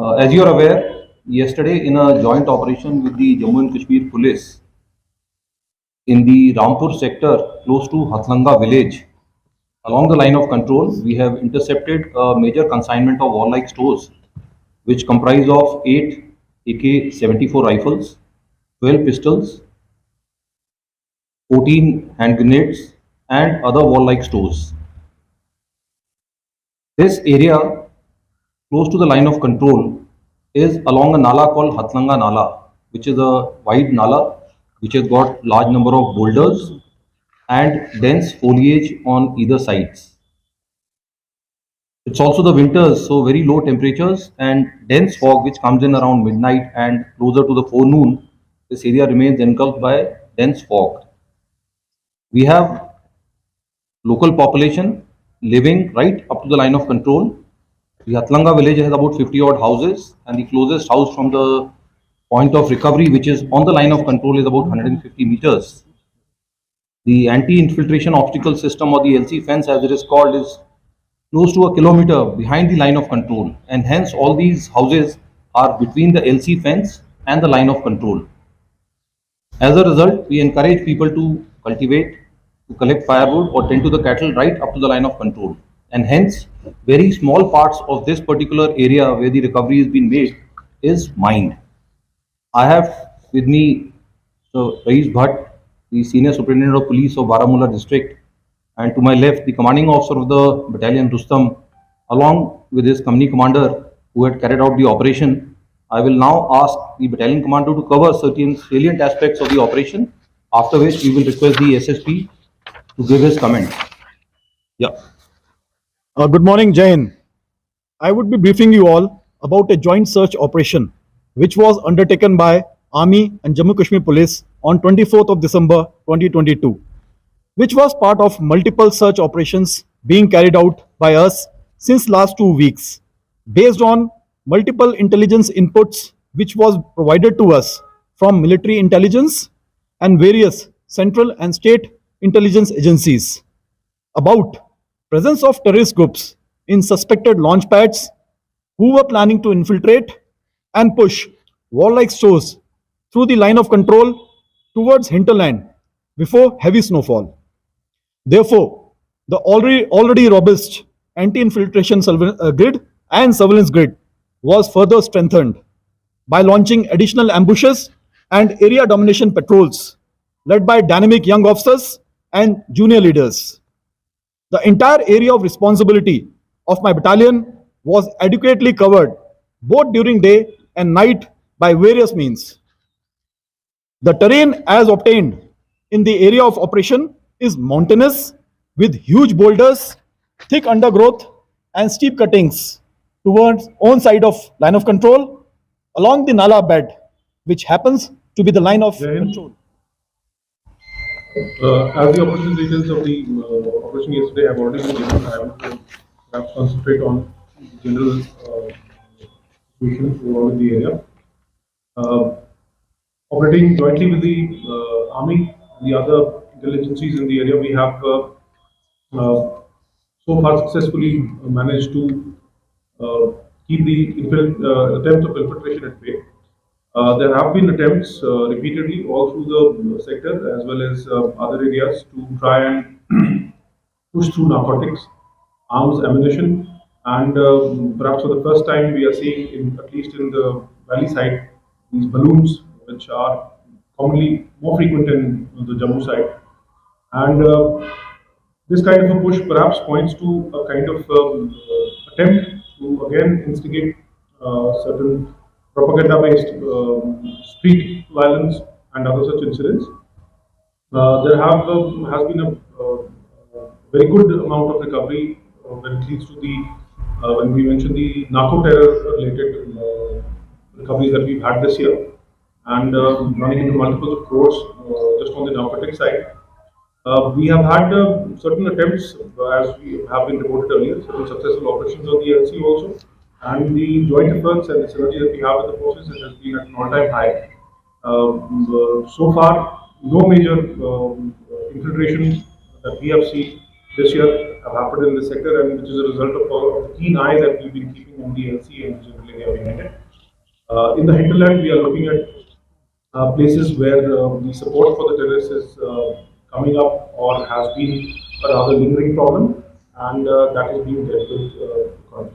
As you are aware, yesterday in a joint operation with the Jammu and Kashmir Police in the Rampur sector close to Hatlanga village, along the line of control, we have intercepted a major consignment of warlike stores, which comprise of 8 AK-74 rifles, 12 pistols, 14 hand grenades, and other warlike stores. This area close to the line of control is along a nala called Hatlanga Nala, which is a wide nala which has got large number of boulders and dense foliage on either sides. It's also the winters, so very low temperatures and dense fog which comes in around midnight and closer to the forenoon. This area remains engulfed by dense fog. We have local population living right up to the line of control. The Hatlanga village has about 50 odd houses, and the closest house from the point of recovery, which is on the line of control, is about 150 meters. The anti-infiltration obstacle system, or the LC fence as it is called, is close to a kilometer behind the line of control, and hence all these houses are between the LC fence and the line of control. As a result, we encourage people to cultivate, to collect firewood or tend to the cattle right up to the line of control. And hence, very small parts of this particular area where the recovery has been made is mined. I have with me Rais Bhatt, the Senior Superintendent of Police of Baramulla District, and to my left, the Commanding Officer of the Battalion Rustam, along with his company commander who had carried out the operation. I will now ask the battalion commander to cover certain salient aspects of the operation, after which we will request the SSP to give his comment. Yeah. Good morning, Jain. I would be briefing you all about a joint search operation which was undertaken by Army and Jammu Kashmir Police on 24th of December 2022, which was part of multiple search operations being carried out by us since last 2 weeks, based on multiple intelligence inputs which was provided to us from military intelligence and various central and state intelligence agencies about presence of terrorist groups in suspected launch pads who were planning to infiltrate and push warlike stores through the line of control towards hinterland before heavy snowfall. Therefore, the already robust anti-infiltration grid and surveillance grid was further strengthened by launching additional ambushes and area domination patrols led by dynamic young officers and junior leaders. The entire area of responsibility of my battalion was adequately covered both during day and night by various means. The terrain as obtained in the area of operation is mountainous with huge boulders, thick undergrowth and steep cuttings towards own side of line of control along the Nala bed, which happens to be the line of control. As the operational details of the operation yesterday have already been given, I will perhaps concentrate on general situation overall in the area. Operating jointly with the Army and the other intelligencies in the area, we have so far successfully managed to keep the attempt of infiltration at bay. There have been attempts repeatedly all through the sector as well as other areas to try and push through narcotics, arms, ammunition, and perhaps for the first time we are seeing, at least in the valley side, these balloons which are commonly more frequent in the Jammu side. And this kind of a push perhaps points to a kind of attempt to again instigate certain propaganda-based street violence and other such incidents. There has been a very good amount of recovery when it leads to the when we mention the narco terror related recoveries that we've had this year, and running into multiples of crores just on the narcotic side. We have had certain attempts, as we have been reported earlier, certain successful operations on the LC also, and the joint efforts and the synergy that we have with the forces has been at an all-time high. So far, no major infiltration that we have seen this year have happened in the sector, and which is a result of the keen eye that we've been keeping on the LC and generally behind it. In the hinterland, we are looking at places where the support for the terrace is coming up or has been a rather lingering problem, and that is being dealt with.